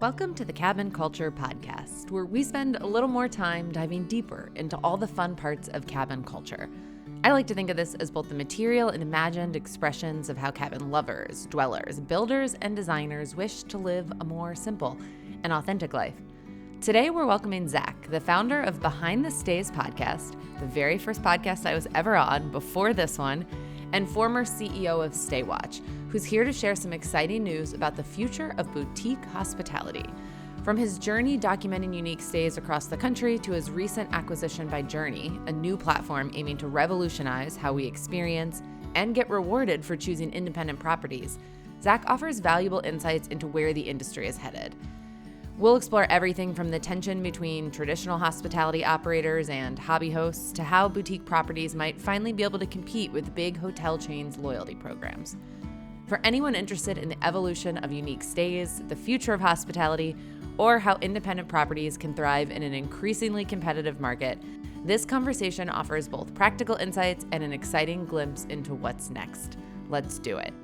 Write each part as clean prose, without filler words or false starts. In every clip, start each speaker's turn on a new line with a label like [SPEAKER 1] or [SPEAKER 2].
[SPEAKER 1] Welcome to the Cabin Culture Podcast, where we spend a little more time diving deeper into all the fun parts of cabin culture. I like to think of this as both the material and imagined expressions of how cabin lovers, dwellers, builders, and designers wish to live a more simple and authentic life. Today, we're welcoming Zach, the founder of Behind the Stays podcast, the very first podcast I was ever on before this one, and former CEO of Stay Watch, who's here to share some exciting news about the future of boutique hospitality. From his journey documenting unique stays across the country to his recent acquisition by Journey, a new platform aiming to revolutionize how we experience and get rewarded for choosing independent properties, Zach offers valuable insights into where the industry is headed. We'll explore everything from the tension between traditional hospitality operators and hobby hosts to how boutique properties might finally be able to compete with big hotel chains' loyalty programs. For anyone interested in the evolution of unique stays, the future of hospitality, or how independent properties can thrive in an increasingly competitive market, this conversation offers both practical insights and an exciting glimpse into what's next. Let's do it.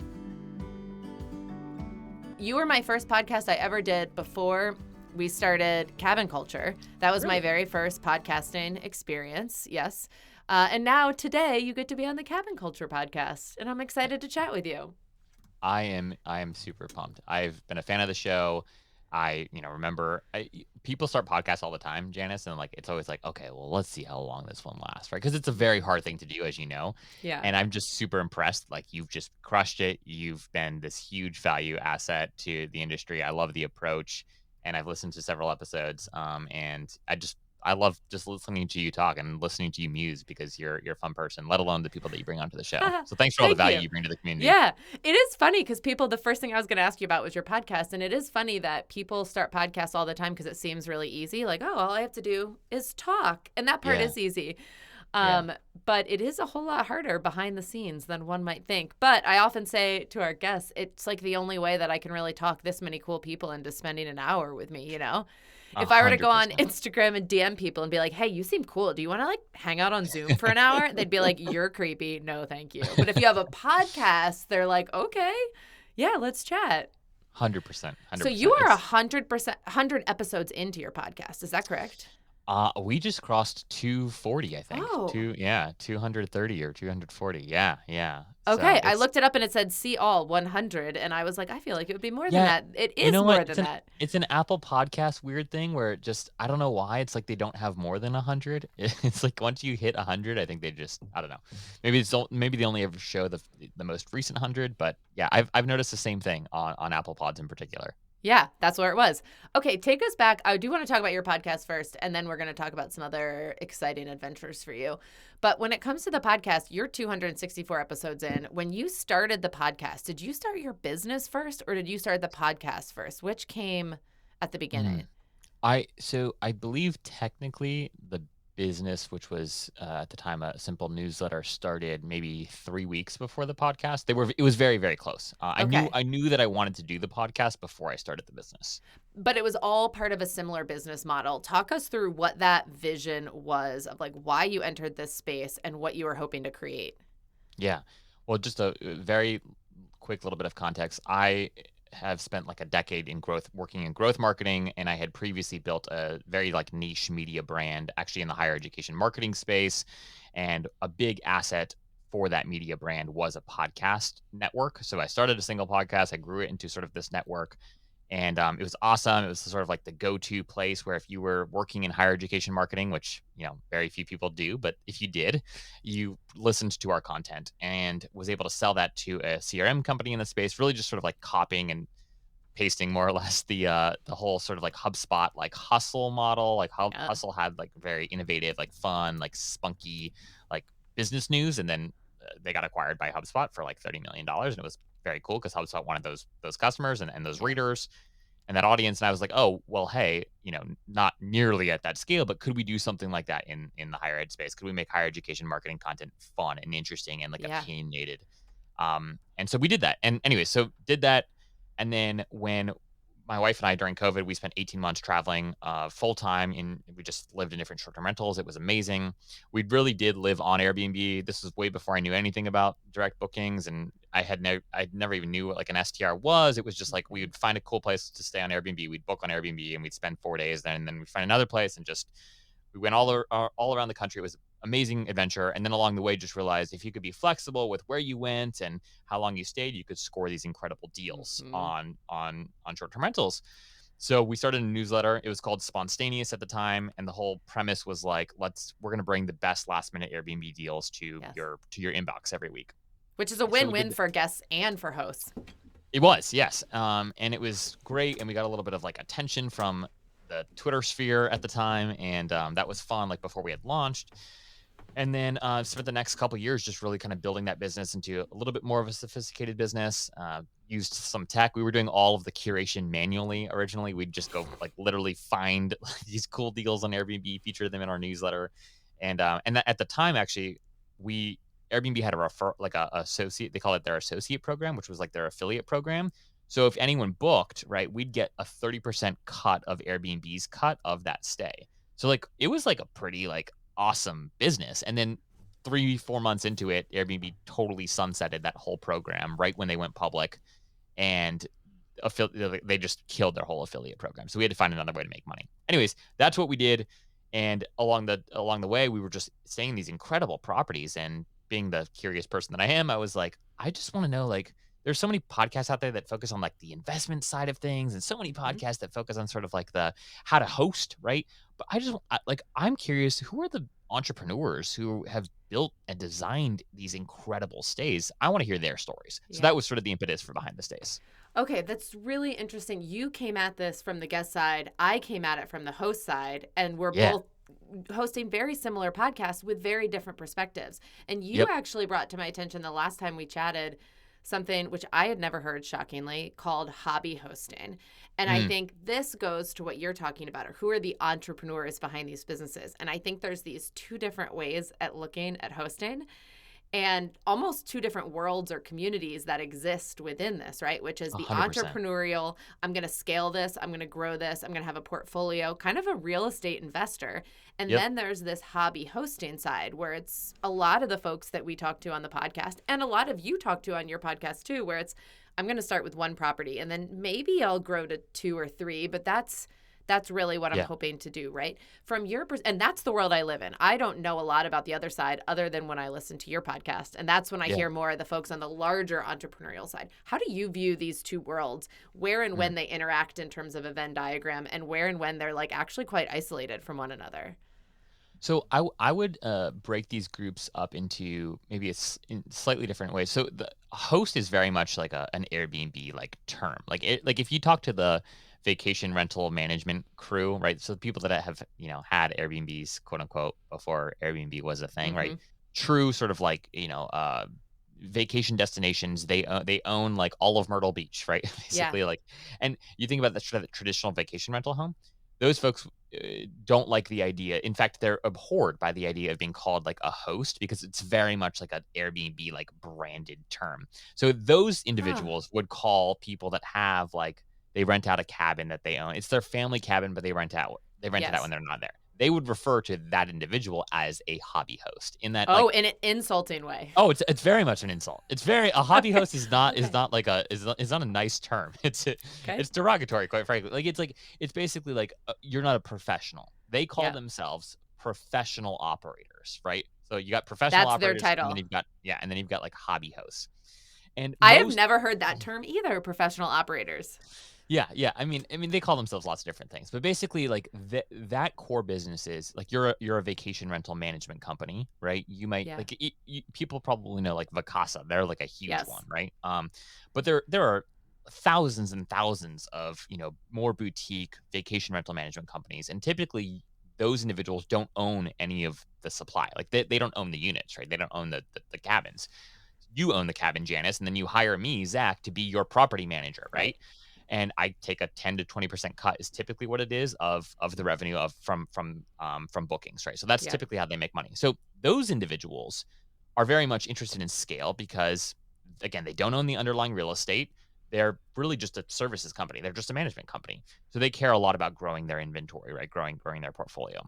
[SPEAKER 1] You were my first podcast I ever did before we started Cabin Culture. That was my very first podcasting experience, yes. And now today you get to be on the Cabin Culture podcast, and I'm excited to chat with you.
[SPEAKER 2] I am super pumped. I've been a fan of the show. Remember people start podcasts all the time, Janice, and it's always like, okay, well, let's see how long this one lasts, right? Because it's a very hard thing to do, as you know.
[SPEAKER 1] Yeah.
[SPEAKER 2] And I'm just super impressed. Like, you've just crushed it. You've been this huge value asset to the industry. I love the approach, and I've listened to several episodes. And I love just listening to you talk and listening to you muse, because you're a fun person, let alone the people that you bring onto the show. So thanks for all the value you bring to the community.
[SPEAKER 1] Yeah, it is funny because the first thing I was going to ask you about was your podcast. And it is funny that people start podcasts all the time because it seems really easy. Like, oh, all I have to do is talk. And that part is easy. But it is a whole lot harder behind the scenes than one might think. But I often say to our guests, it's like the only way that I can really talk this many cool people into spending an hour with me, you know? If I were to go on Instagram and DM people and be like, hey, you seem cool. Do you want to hang out on Zoom for an hour? They'd be like, you're creepy. No, thank you. But if you have a podcast, they're like, okay, yeah, let's chat.
[SPEAKER 2] 100%.
[SPEAKER 1] So you are 100 episodes into your podcast. Is that correct?
[SPEAKER 2] We just crossed 240, I think.
[SPEAKER 1] Oh.
[SPEAKER 2] 230 or 240. Yeah.
[SPEAKER 1] Okay, I looked it up and it said see all 100, and I was like, I feel like it would be more than that. It is more than that.
[SPEAKER 2] It's an Apple Podcast weird thing where it just, I don't know why, it's like they don't have more than 100. It's like once you hit 100, I think they just, I don't know. Maybe they only ever show the most recent 100, but yeah, I've noticed the same thing on Apple Pods in particular.
[SPEAKER 1] Yeah, that's where it was. Okay, take us back. I do want to talk about your podcast first, and then we're going to talk about some other exciting adventures for you. But when it comes to the podcast, you're 264 episodes in. When you started the podcast, did you start your business first, or did you start the podcast first? Which came at the beginning?
[SPEAKER 2] I believe technically the business, which was at the time a simple newsletter, started maybe 3 weeks before the podcast. It was very, very close.
[SPEAKER 1] Okay.
[SPEAKER 2] I knew that I wanted to do the podcast before I started the business.
[SPEAKER 1] But it was all part of a similar business model. Talk us through what that vision was of why you entered this space and what you were hoping to create.
[SPEAKER 2] Yeah. Well, just a very quick little bit of context. I have spent a decade working in growth marketing, and I had previously built a very niche media brand, actually in the higher education marketing space. And a big asset for that media brand was a podcast network. So I started a single podcast. I grew it into sort of this network, and it was awesome. It was sort of the go-to place where if you were working in higher education marketing, which very few people do, but if you did, you listened to our content and was able to sell that to a CRM company in the space, really just sort of copying and pasting more or less the whole sort of HubSpot hustle model. Hustle had very innovative, fun, spunky business news, and then they got acquired by HubSpot for $30 million, and it was very cool because HubSpot wanted those customers and those readers and that audience. And I was like, oh, well, hey, not nearly at that scale, but could we do something like that in the higher ed space? Could we make higher education marketing content fun and interesting and opinionated? And so we did that. And anyway, so did that. And then when my wife and I, during COVID, we spent 18 months traveling full time. We just lived in different short-term rentals. It was amazing. We really did live on Airbnb. This was way before I knew anything about direct bookings. And I never even knew what like an STR was. It was just like we
[SPEAKER 1] Mhm.
[SPEAKER 2] would find a cool place to stay on Airbnb. We'd book on Airbnb and we'd spend 4 days there, and then we'd find another place and just we went all around the country. It was amazing adventure. And then along the way, just realized if you could be flexible with where you went and how long you stayed, you could score these incredible deals
[SPEAKER 1] Mhm.
[SPEAKER 2] on short-term rentals. So we started a newsletter. It was called Spontaneous at the time, and the whole premise was like, we're going to bring the best last minute Airbnb deals
[SPEAKER 1] Yes.
[SPEAKER 2] to your inbox every week.
[SPEAKER 1] Which is a
[SPEAKER 2] So we
[SPEAKER 1] win-win
[SPEAKER 2] did.
[SPEAKER 1] for guests and for hosts.
[SPEAKER 2] It was, yes. And it was great, and we got a little bit of like attention from the Twitter sphere at the time, and that was fun. Like before we had launched, and then spent the next couple years just really kind of building that business into a little bit more of a sophisticated business. Used some tech. We were doing all of the curation manually originally. We'd just go like literally find these cool deals on Airbnb, feature them in our newsletter, and at the time actually we Airbnb had a refer like a associate. They call it their associate program, which was like their affiliate program. So if anyone booked, right, we'd get a 30% cut of Airbnb's cut of that stay. So like it was like a pretty like awesome business. And then 3, 4 months into it, Airbnb totally sunsetted that whole program right when they went public, and they just killed their whole affiliate program. So we had to find another way to make money. Anyways, that's what we did. And along the way, we were just staying in these incredible properties. And being the curious person that I am, I was like, I just want to know like there's so many podcasts out there that focus on like the investment side of things, and so many
[SPEAKER 1] Mhm.
[SPEAKER 2] podcasts that focus on sort of like the how to host, right? But I'm curious, who are the entrepreneurs who have built and designed these incredible stays? I want to hear their stories. So
[SPEAKER 1] Yeah.
[SPEAKER 2] that was sort of the impetus for behind the stays.
[SPEAKER 1] Okay, that's really interesting. You came at this from the guest side. I came at it from the host side, and we're
[SPEAKER 2] Yeah.
[SPEAKER 1] both hosting very similar podcasts with very different perspectives. And you
[SPEAKER 2] Yep.
[SPEAKER 1] actually brought to my attention the last time we chatted something which I had never heard, shockingly, called hobby hosting. And I
[SPEAKER 2] Mm,
[SPEAKER 1] think this goes to what you're talking about, or who are the entrepreneurs behind these businesses. And I think there's these two different ways at looking at hosting, and almost two different worlds or communities that exist within this, right? Which is the
[SPEAKER 2] 100%.
[SPEAKER 1] entrepreneurial, I'm going to scale this, I'm going to grow this, I'm going to have a portfolio, kind of a real estate investor. And
[SPEAKER 2] Yep.
[SPEAKER 1] then there's this hobby hosting side where it's a lot of the folks that we talk to on the podcast, and a lot of you talk to on your podcast too, where it's, I'm going to start with one property and then maybe I'll grow to two or three, but that's really what I'm
[SPEAKER 2] Yeah.
[SPEAKER 1] hoping to do, right? From your and that's the world I live in. I don't know a lot about the other side other than when I listen to your podcast, and that's when I
[SPEAKER 2] Yeah.
[SPEAKER 1] hear more of the folks on the larger entrepreneurial side. How do you view these two worlds? Where and
[SPEAKER 2] Mm.
[SPEAKER 1] when they interact in terms of a Venn diagram, and where and when they're like actually quite isolated from one another?
[SPEAKER 2] So I would break these groups up into maybe in slightly different ways. So the host is very much like an Airbnb like term. Like if you talk to the vacation rental management crew, right? So the people that have had Airbnbs, quote unquote, before Airbnb was a thing, right?
[SPEAKER 1] Mm-hmm.
[SPEAKER 2] True, sort of like vacation destinations. They own like all of Myrtle Beach, right?
[SPEAKER 1] Yeah.
[SPEAKER 2] Basically, like, and you think about the traditional vacation rental home. Those folks don't like the idea. In fact, they're abhorred by the idea of being called like a host because it's very much like an Airbnb like branded term. So those
[SPEAKER 1] Huh.
[SPEAKER 2] individuals would call people that have like they rent out a cabin that they own. It's their family cabin, but they rent it out when
[SPEAKER 1] Yes.
[SPEAKER 2] they're not there. They would refer to that individual as a hobby host in that
[SPEAKER 1] Oh,
[SPEAKER 2] like
[SPEAKER 1] in an insulting way.
[SPEAKER 2] oh, it's very much an insult. It's very a hobby
[SPEAKER 1] Okay.
[SPEAKER 2] host
[SPEAKER 1] Okay.
[SPEAKER 2] is not a nice term.
[SPEAKER 1] Okay.
[SPEAKER 2] It's derogatory, quite frankly. It's basically like you're not a professional. They call
[SPEAKER 1] Yeah.
[SPEAKER 2] themselves professional operators, right? So you got professional
[SPEAKER 1] That's their
[SPEAKER 2] operators, and then
[SPEAKER 1] title.
[SPEAKER 2] you've got like hobby hosts. And
[SPEAKER 1] I have
[SPEAKER 2] most
[SPEAKER 1] never heard that term either, professional operators.
[SPEAKER 2] Yeah, yeah. I mean, they call themselves lots of different things, but basically, like that core business is like you're a vacation rental management company, right? You might
[SPEAKER 1] Yeah.
[SPEAKER 2] like people probably know like Vacasa, they're like a huge one,
[SPEAKER 1] Yes.
[SPEAKER 2] right? But there are thousands and thousands of more boutique vacation rental management companies, and typically those individuals don't own any of the supply, like they don't own the units, right? They don't own the cabins. You own the cabin, Janice, and then you hire me, Zach, to be your property manager,
[SPEAKER 1] Right.
[SPEAKER 2] right? And I take a 10 to 20% cut is typically what it is of the revenue of from bookings, right? So that's
[SPEAKER 1] Yeah.
[SPEAKER 2] typically how they make money. So those individuals are very much interested in scale because again, they don't own the underlying real estate. They're really just a services company. They're just a management company. So they care a lot about growing their inventory, right? Growing their portfolio.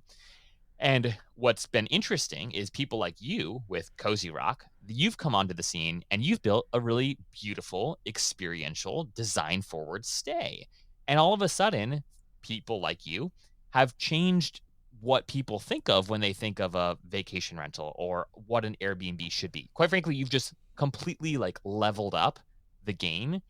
[SPEAKER 2] And what's been interesting is people like you with Cozy Rock, you've come onto the scene and you've built a really beautiful, experiential, design forward stay. And all of a sudden, people like you have changed what people think of when they think of a vacation rental or what an Airbnb should be. Quite frankly, you've just completely like leveled up the game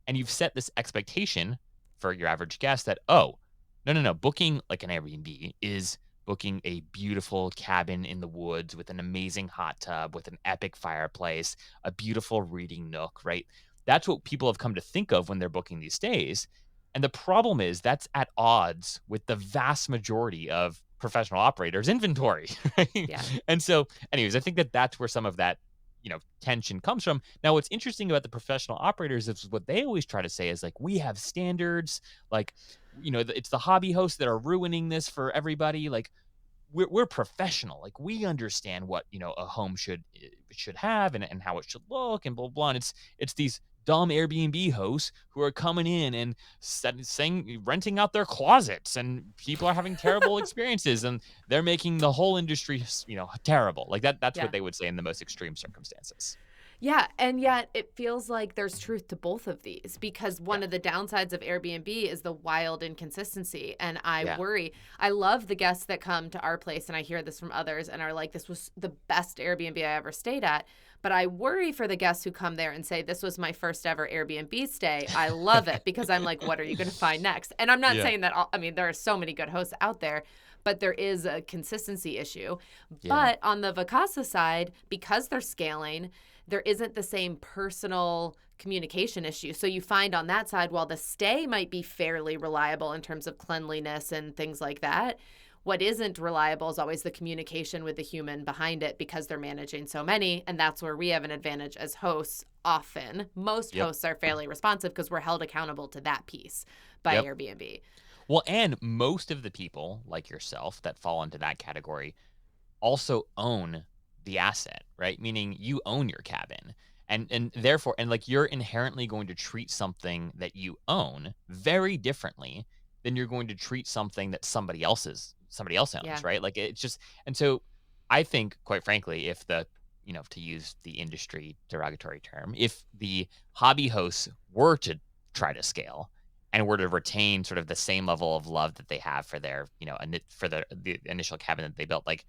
[SPEAKER 2] and you've set this expectation for your average guest that, oh, no, no, no, booking like an Airbnb is booking a beautiful cabin in the woods with an amazing hot tub, with an epic fireplace, a beautiful reading nook, right? That's what people have come to think of when they're booking these stays. And the problem is that's at odds with the vast majority of professional operators' inventory, right?
[SPEAKER 1] Yeah.
[SPEAKER 2] And so, anyways, I think that that's where some of that tension comes from. Now, what's interesting about the professional operators is what they always try to say is like, we have standards, like, it's the hobby hosts that are ruining this for everybody. Like, we're professional. Like we understand what a home should have and how it should look and blah blah. And it's these dumb Airbnb hosts who are coming in and saying renting out their closets, and people are having terrible experiences, and they're making the whole industry terrible. Like that's what
[SPEAKER 1] Yeah.
[SPEAKER 2] they would say in the most extreme circumstances.
[SPEAKER 1] Yeah, and yet it feels like there's truth to both of these because
[SPEAKER 2] Yeah,
[SPEAKER 1] one of the downsides of Airbnb is the wild inconsistency. And I
[SPEAKER 2] yeah,
[SPEAKER 1] worry. I love the guests that come to our place, and I hear this from others and are like, this was the best Airbnb I ever stayed at. But I worry for the guests who come there and say, this was my first ever Airbnb stay. I love it because I'm like, what are you going to find next? And I'm not
[SPEAKER 2] yeah,
[SPEAKER 1] saying that, I mean, there are so many good hosts out there, but there is a consistency issue.
[SPEAKER 2] yeah.
[SPEAKER 1] But on the Vacasa side, because they're scaling, there isn't the same personal communication issue. So you find on that side, while the stay might be fairly reliable in terms of cleanliness and things like that, what isn't reliable is always the communication with the human behind it because they're managing so many. And that's where we have an advantage as hosts often. Most
[SPEAKER 2] Yep,
[SPEAKER 1] hosts are fairly responsive because we're held accountable to that piece by
[SPEAKER 2] yep.
[SPEAKER 1] Airbnb.
[SPEAKER 2] Well, and most of the people like yourself that fall into that category also own the asset, right? Meaning you own your cabin. And therefore and you're inherently going to treat something that you own very differently than you're going to treat something that somebody else owns,
[SPEAKER 1] Yeah.
[SPEAKER 2] right? Like it's just and so I think quite frankly if to use the industry derogatory term, if the hobby hosts were to try to scale and were to retain sort of the same level of love that they have for their, for the initial cabin that they built, like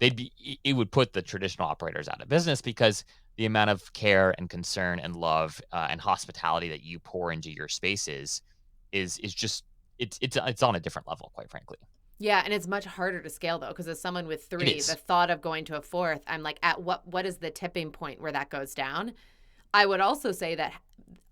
[SPEAKER 2] it would put the traditional operators out of business because the amount of care and concern and love and hospitality that you pour into your spaces is just it's on a different level, quite frankly.
[SPEAKER 1] Yeah, and it's much harder to scale though, because as someone with
[SPEAKER 2] It
[SPEAKER 1] three, the
[SPEAKER 2] is.
[SPEAKER 1] thought of going to a fourth, I'm like, at what is the tipping point where that goes down? I would also say that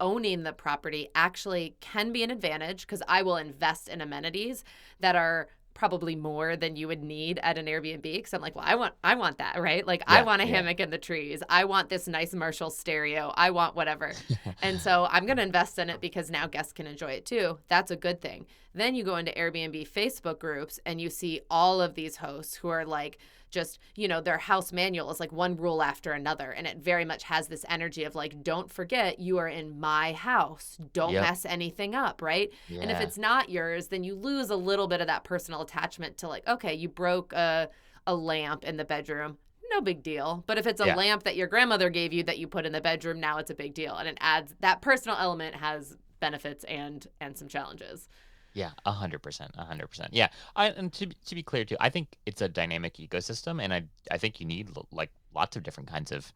[SPEAKER 1] owning the property actually can be an advantage because I will invest in amenities that are probably more than you would need at an Airbnb because I'm like, well, I want that, right? Like I
[SPEAKER 2] Yeah,
[SPEAKER 1] want a
[SPEAKER 2] yeah.
[SPEAKER 1] hammock in the trees. I want this nice Marshall stereo. I want whatever. And so I'm going to invest in it because now guests can enjoy it too. That's a good thing. Then you go into Airbnb Facebook groups and you see all of these hosts who are like just, their house manual is like one rule after another. And it very much has this energy of like, don't forget you are in my house. Don't
[SPEAKER 2] Yep.
[SPEAKER 1] mess anything up, right? And if
[SPEAKER 2] Yeah.
[SPEAKER 1] it's not yours, then you lose a little bit of that personal attachment to like, okay, you broke a lamp in the bedroom. No big deal. But if it's a
[SPEAKER 2] Yeah.
[SPEAKER 1] lamp that your grandmother gave you that you put in the bedroom, now it's a big deal. And it adds that personal element has benefits and some challenges.
[SPEAKER 2] Yeah, 100%, 100%. Yeah, and to be clear too, I think it's a dynamic ecosystem, and I think you need like lots of different kinds of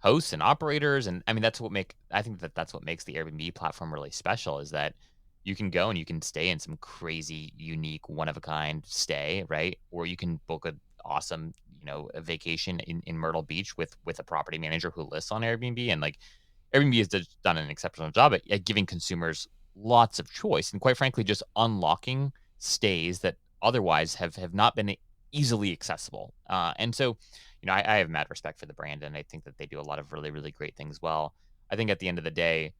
[SPEAKER 2] hosts and operators, and I mean I think that that's what makes the Airbnb platform really special is that you can go and you can stay in some crazy, unique, one of a kind stay, right? Or you can book a awesome, a vacation in Myrtle Beach with a property manager who lists on Airbnb, and like Airbnb has done an exceptional job at giving consumers lots of choice and quite frankly just unlocking stays that otherwise have not been easily accessible. And so, I have mad respect for the brand and I think that they do a lot of really, really great things well. I think at the end of the day,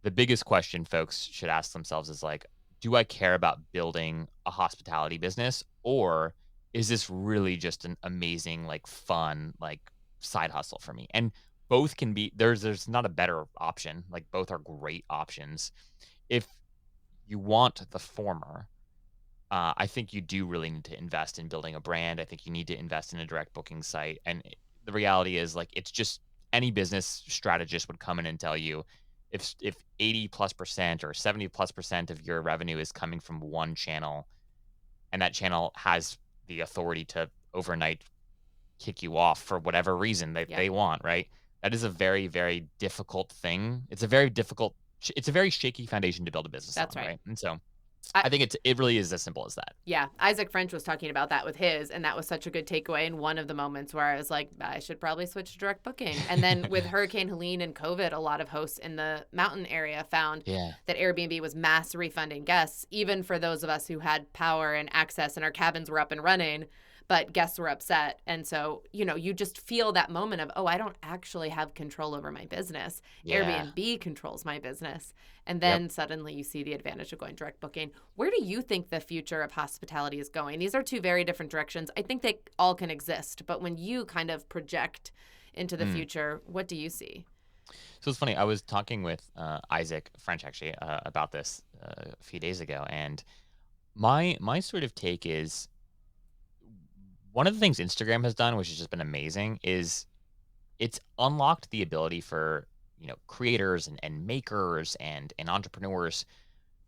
[SPEAKER 2] the biggest question folks should ask themselves is like, do I care about building a hospitality business or is this really just an amazing, like fun, like side hustle for me? And both can be there's not a better option. Like both are great options. If you want the former, I think you do really need to invest in building a brand. I think you need to invest in a direct booking site. And the reality is, like, it's just any business strategist would come in and tell you if 80 plus percent or 70 plus percent of your revenue is coming from one channel, and that channel has the authority to overnight kick you off for whatever reason that
[SPEAKER 1] Yep.
[SPEAKER 2] they want, right? That is a very, very difficult thing. It's a very difficult, it's a very shaky foundation to build a business
[SPEAKER 1] That's
[SPEAKER 2] on,
[SPEAKER 1] right.
[SPEAKER 2] right? And so
[SPEAKER 1] I,
[SPEAKER 2] I think it really is as simple as that.
[SPEAKER 1] Yeah, Isaac French was talking about that with his, and that was such a good takeaway. And one of the moments where I was like, I should probably switch to direct booking. And then with Hurricane Helene and COVID, a lot of hosts in the mountain area found
[SPEAKER 2] Yeah.
[SPEAKER 1] that Airbnb was mass refunding guests, even for those of us who had power and access and our cabins were up and running, but guests were upset. And so, you just feel that moment of, oh, I don't actually have control over my business.
[SPEAKER 2] Yeah.
[SPEAKER 1] Airbnb controls my business. And
[SPEAKER 2] Yep.
[SPEAKER 1] then suddenly you see the advantage of going direct booking. Where do you think the future of hospitality is going? These are two very different directions. I think they all can exist, but when you kind of project into the
[SPEAKER 2] Mm.
[SPEAKER 1] future, what do you see?
[SPEAKER 2] So it's funny. I was talking with Isaac French actually about this a few days ago, and my sort of take is one of the things Instagram has done, which has just been amazing, is it's unlocked the ability for creators and makers and entrepreneurs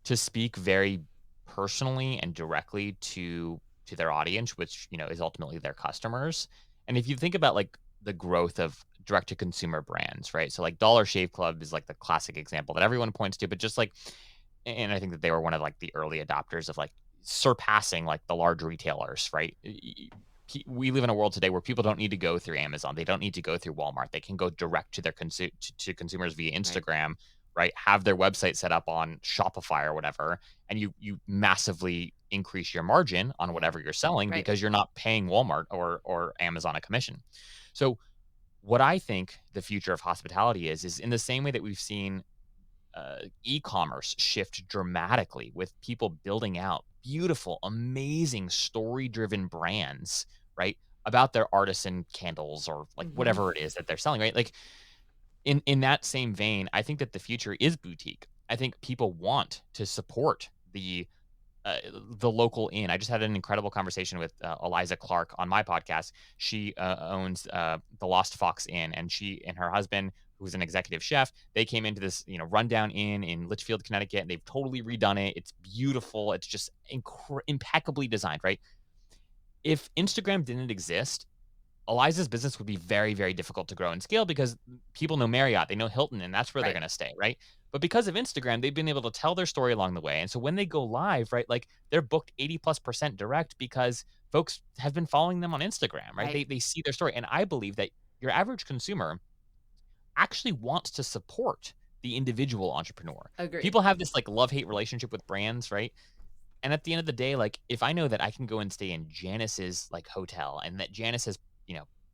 [SPEAKER 2] to speak very personally and directly to their audience, which is ultimately their customers. And if you think about like the growth of direct to consumer brands, right? So like Dollar Shave Club is like the classic example that everyone points to, but just like, and I think that they were one of like the early adopters of like surpassing like the large retailers, right? We live in a world today where people don't need to go through Amazon. They don't need to go through Walmart. They can go direct to their to consumers via
[SPEAKER 1] Right.
[SPEAKER 2] Instagram, right? Have their website set up on Shopify or whatever, and you massively increase your margin on
[SPEAKER 1] Yeah.
[SPEAKER 2] whatever you're selling
[SPEAKER 1] Right.
[SPEAKER 2] because you're not paying Walmart or Amazon a commission. So what I think the future of hospitality is in the same way that we've seen e-commerce shift dramatically with people building out beautiful, amazing story-driven brands, right? About their artisan candles or like
[SPEAKER 1] Hmm.
[SPEAKER 2] whatever it is that they're selling, right? Like in that same vein, I think that the future is boutique. I think people want to support the local inn. I just had an incredible conversation with Eliza Clark on my podcast. She owns the Lost Fox Inn, and she and her husband, who's an executive chef, they came into this rundown inn in Litchfield, Connecticut, and they've totally redone it. It's beautiful. It's just impeccably designed, right? If Instagram didn't exist, Eliza's business would be very, very difficult to grow and scale because people know Marriott, they know Hilton, and that's where they're
[SPEAKER 1] Right.
[SPEAKER 2] going to stay, right? But because of Instagram, they've been able to tell their story along the way. And so when they go live, right, like they're booked 80 plus percent direct because folks have been following them on Instagram, right?
[SPEAKER 1] Right.
[SPEAKER 2] They see their story. And I believe that your average consumer actually wants to support the individual entrepreneur.
[SPEAKER 1] Agreed.
[SPEAKER 2] People have this like love hate relationship with brands, right? And at the end of the day, like if I know that I can go and stay in Janice's like hotel and that Janice has,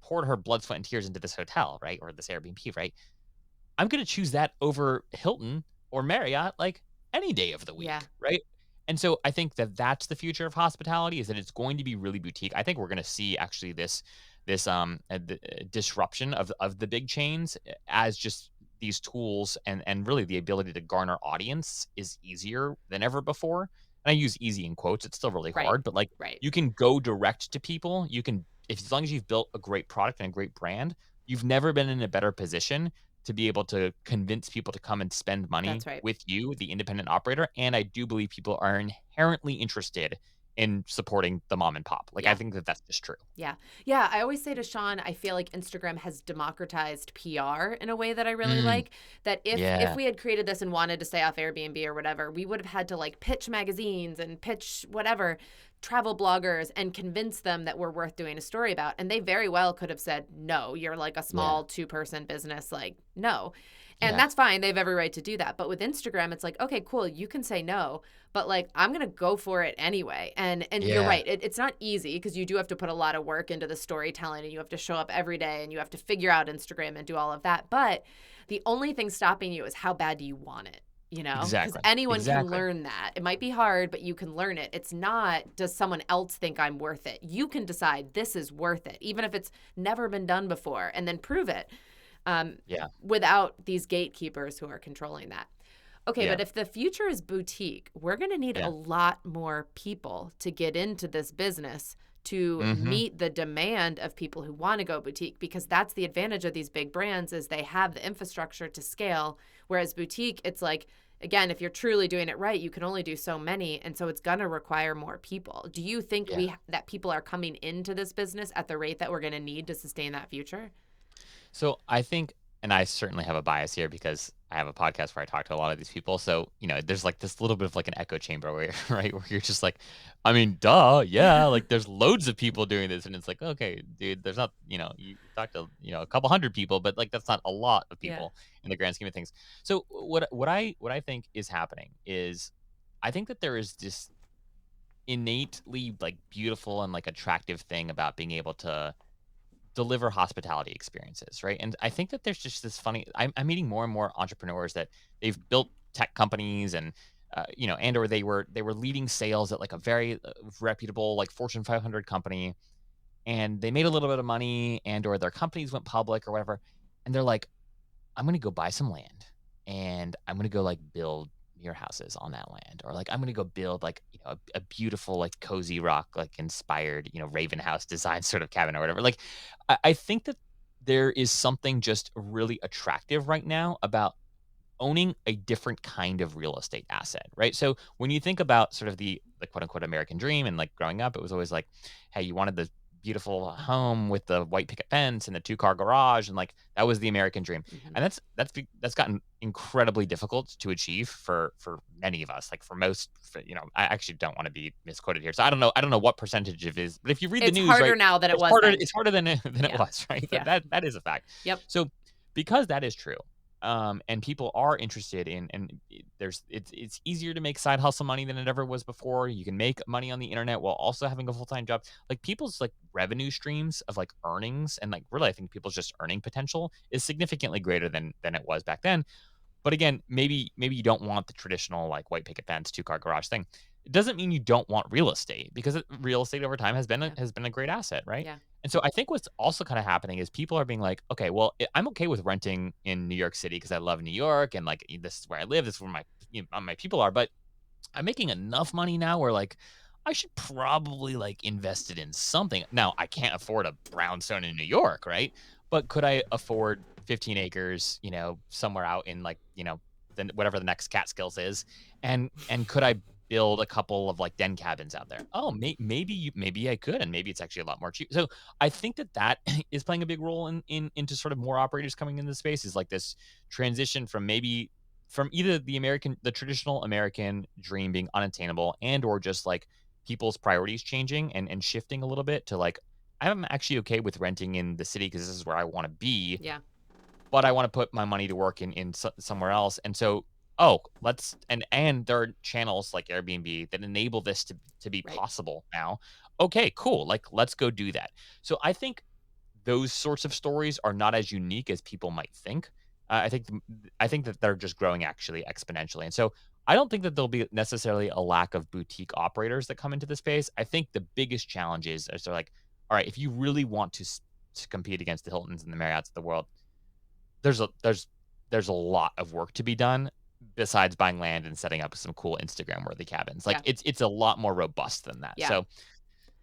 [SPEAKER 2] poured her blood, sweat, and tears into this hotel, right? Or this Airbnb, right? I'm gonna choose that over Hilton or Marriott like any day of the
[SPEAKER 1] Yeah.
[SPEAKER 2] week, right? And so I think that that's the future of hospitality is that it's going to be really boutique. I think we're going to see actually this disruption of the big chains as just these tools and really the ability to garner audience is easier than ever before. And I use easy in quotes. It's still really
[SPEAKER 1] Right.
[SPEAKER 2] hard, but like
[SPEAKER 1] Right.
[SPEAKER 2] you can go direct to people. You can if as long as you've built a great product and a great brand, you've never been in a better position to be able to convince people to come and spend money
[SPEAKER 1] That's right.
[SPEAKER 2] with you, the independent operator. And I do believe people are inherently interested in supporting the mom and pop. Like, I
[SPEAKER 1] Yeah.
[SPEAKER 2] think that that's just true.
[SPEAKER 1] Yeah. Yeah. I always say to Sean, I feel like Instagram has democratized PR in a way that I really
[SPEAKER 2] Mm,
[SPEAKER 1] like. That if
[SPEAKER 2] yeah.
[SPEAKER 1] we had created this and wanted to stay off Airbnb or whatever, we would have had to like pitch magazines and pitch whatever travel bloggers and convince them that we're worth doing a story about. And they very well could have said, no, you're like a
[SPEAKER 2] Yeah.
[SPEAKER 1] small 2-person business. Like, no. And
[SPEAKER 2] Yeah.
[SPEAKER 1] that's fine. They have every right to do that. But with Instagram, it's like, okay, cool, you can say no, but like I'm gonna go for it anyway. And you're
[SPEAKER 2] Yeah.
[SPEAKER 1] right, it's not easy because you do have to put a lot of work into the storytelling and you have to show up every day and you have to figure out Instagram and do all of that. But the only thing stopping you is how bad do you want it? Because
[SPEAKER 2] Exactly.
[SPEAKER 1] anyone can
[SPEAKER 2] Exactly.
[SPEAKER 1] learn that. It might be hard, but you can learn it. It's not, does someone else think I'm worth it? You can decide this is worth it, even if it's never been done before, and then prove it um,
[SPEAKER 2] Yeah.
[SPEAKER 1] without these gatekeepers who are controlling that. Okay,
[SPEAKER 2] Yeah.
[SPEAKER 1] but if the future is boutique, we're going to need a
[SPEAKER 2] Yeah.
[SPEAKER 1] lot more people to get into this business to
[SPEAKER 2] Mhm.
[SPEAKER 1] meet the demand of people who want to go boutique, because that's the advantage of these big brands is they have the infrastructure to scale, whereas boutique, it's like, again, if you're truly doing it right, you can only do so many, and so it's going to require more people. Do you think
[SPEAKER 2] Yeah.
[SPEAKER 1] that people are coming into this business at the rate that we're going to need to sustain that future?
[SPEAKER 2] So I think, and I certainly have a bias here because I have a podcast where I talk to a lot of these people. So, there's like this little bit of like an echo chamber where, right, where you're just like, I mean, duh, yeah, like there's loads of people doing this. And it's like, okay, dude, there's not, you talk to, a couple hundred people, but like that's not a lot of
[SPEAKER 1] Yeah.
[SPEAKER 2] people in the grand scheme of things. So what I think is happening is I think that there is this innately like beautiful and like attractive thing about being able to deliver hospitality experiences, right? And I think that there's just this funny. I'm meeting more and more entrepreneurs that they've built tech companies and and or they were leading sales at like a very reputable like Fortune 500 company, and they made a little bit of money, and or their companies went public or whatever, and they're like, I'm gonna go buy some land and I'm gonna go like build your houses on that land. Or like I'm gonna go build like, a beautiful, like cozy rock, like inspired, Raven House design sort of cabin or whatever. Like I think that there is something just really attractive right now about owning a different kind of real estate asset, right? So when you think about sort of the quote unquote American dream and like growing up, it was always like, hey, you wanted the beautiful home with the white picket fence and the two-car garage, and like that was the American dream.
[SPEAKER 1] Hmm.
[SPEAKER 2] And that's gotten incredibly difficult to achieve for many of us. Like for most, I actually don't want to be misquoted here, so I don't know what percentage it is, but if you read the
[SPEAKER 1] It's
[SPEAKER 2] news,
[SPEAKER 1] harder
[SPEAKER 2] right,
[SPEAKER 1] now than it
[SPEAKER 2] it's
[SPEAKER 1] was
[SPEAKER 2] harder.
[SPEAKER 1] then.
[SPEAKER 2] It's harder than it
[SPEAKER 1] Yeah.
[SPEAKER 2] was, right? That
[SPEAKER 1] Yeah.
[SPEAKER 2] that that is a fact.
[SPEAKER 1] Yep.
[SPEAKER 2] So because that is true, and people are interested in, and it's easier to make side hustle money than it ever was before. You can make money on the internet while also having a full-time job. Like people's like revenue streams of like earnings, and like really I think people's just earning potential is significantly greater than it was back then. But again, maybe you don't want the traditional like white picket fence, two-car garage thing. It doesn't mean you don't want real estate, because real estate over time has been a,
[SPEAKER 1] Yeah.
[SPEAKER 2] has been a great asset, right?
[SPEAKER 1] Yeah.
[SPEAKER 2] And so I think what's also kind of happening is people are being like, okay, well, I'm okay with renting in New York City because I love New York and like this is where I live, this is where my people are, but I'm making enough money now where like I should probably like invest it in something. Now, I can't afford a brownstone in New York, right? But could I afford 15 acres, somewhere out in like, then whatever the next Catskills is, and could I build a couple of like den cabins out there? Oh, maybe I could, and maybe it's actually a lot more cheap. So I think that is playing a big role into sort of more operators coming into the space, is like this transition from either the traditional American dream being unattainable, and or just like people's priorities changing and shifting a little bit to like, I'm actually okay with renting in the city because this is where I want to be,
[SPEAKER 1] Yeah.
[SPEAKER 2] but I want to put my money to work somewhere else. And so, oh, and there are channels like Airbnb that enable this to be
[SPEAKER 1] Right.
[SPEAKER 2] possible now. Okay, cool. Like let's go do that. So I think those sorts of stories are not as unique as people might think. I think that they're just growing actually exponentially, and so I don't think that there'll be necessarily a lack of boutique operators that come into the space. I think the biggest challenge is they're like, all right, if you really want to compete against the Hiltons and the Marriotts of the world, there's a lot of work to be done besides buying land and setting up some cool Instagram worthy cabins. Like
[SPEAKER 1] Yeah.
[SPEAKER 2] it's a lot more robust than that.
[SPEAKER 1] Yeah.
[SPEAKER 2] So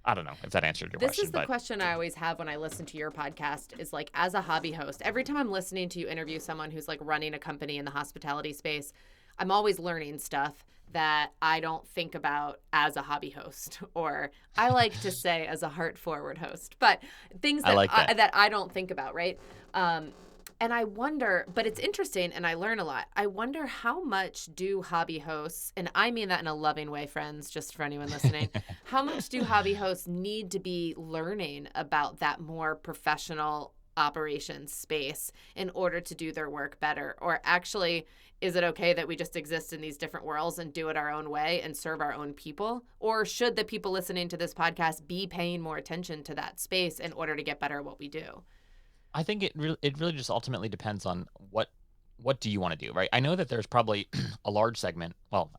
[SPEAKER 2] I don't know if that answered your
[SPEAKER 1] This is
[SPEAKER 2] question,
[SPEAKER 1] the
[SPEAKER 2] but
[SPEAKER 1] question I always have when I listen to your podcast is like, as a hobby host, every time I'm listening to you interview someone who's like running a company in the hospitality space, I'm always learning stuff that I don't think about as a hobby host, or I like to say as a heart forward host, but things
[SPEAKER 2] I like that.
[SPEAKER 1] that I don't think about, right? And I wonder, but it's interesting and I learn a lot. I wonder how much do hobby hosts, and I mean that in a loving way, friends, just for anyone listening, how much do hobby hosts need to be learning about that more professional operations space in order to do their work better? Or actually, is it okay that we just exist in these different worlds and do it our own way and serve our own people? Or should the people listening to this podcast be paying more attention to that space in order to get better at what we do?
[SPEAKER 2] I think it really just ultimately depends on what do you want to do, right? I know that there's probably a large segment. Well,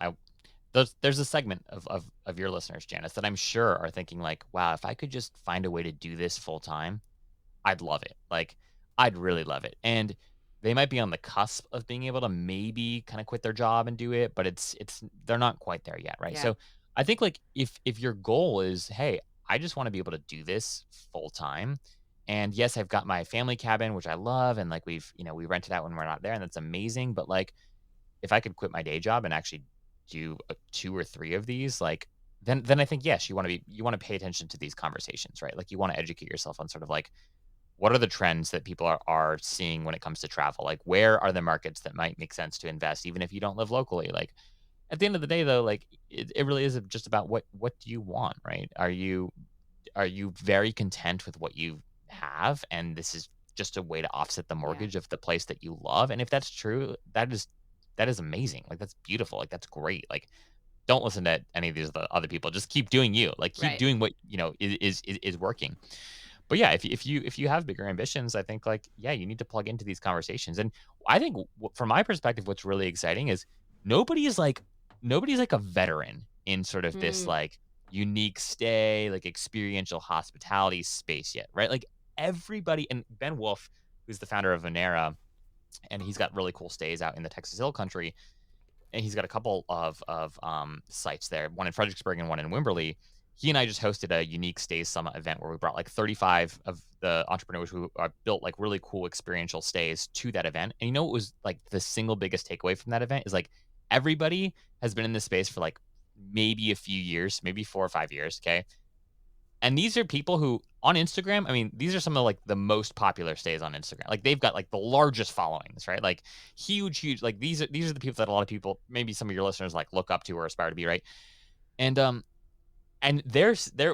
[SPEAKER 2] there's a segment of your listeners, Janice, that I'm sure are thinking like, wow, if I could just find a way to do this full time, I'd love it. Like, I'd really love it. And they might be on the cusp of being able to maybe kind of quit their job and do it, but it's they're not quite there yet, right?
[SPEAKER 1] Yeah.
[SPEAKER 2] So I think like if your goal is, hey, I just want to be able to do this full time. And yes, I've got my family cabin, which I love, and like we rent it out when we're not there, and that's amazing. But like if I could quit my day job and actually do 2 or 3 of these, like, then I think, yes, you wanna pay attention to these conversations, right? Like, you wanna educate yourself on sort of, like, what are the trends that people are seeing when it comes to travel? Like, where are the markets that might make sense to invest even if you don't live locally? Like, at the end of the day, though, like, it really is just about what do you want, right? Are you very content with what you have, and this is just a way to offset the
[SPEAKER 1] Yeah.
[SPEAKER 2] mortgage of the place that you love? And if that's true, that is amazing. Like, that's beautiful. Like, that's great. Like, don't listen to any of these other people. Just keep doing you. Like, keep
[SPEAKER 1] Right.
[SPEAKER 2] doing what is working. But yeah, if you have bigger ambitions, I think like yeah, you need to plug into these conversations. And I think from my perspective, what's really exciting is nobody is like nobody's like a veteran in sort of this
[SPEAKER 1] Mm,
[SPEAKER 2] like unique stay, like experiential hospitality space yet, right? Like everybody and Ben Wolf, who's the founder of Venera, and he's got really cool stays out in the Texas Hill Country, and he's got a couple of sites there, one in Fredericksburg and one in Wimberley. He and I just hosted a unique stays summit event where we brought like 35 of the entrepreneurs who built like really cool experiential stays to that event. And you know what was like the single biggest takeaway from that event is like everybody has been in this space for like maybe a few years, maybe 4 or 5 years. Okay. And these are people who on Instagram, I mean, these are some of like the most popular stays on Instagram. Like they've got like the largest followings, right? Like huge, like these are the people that a lot of people, maybe some of your listeners like look up to or aspire to be, right? And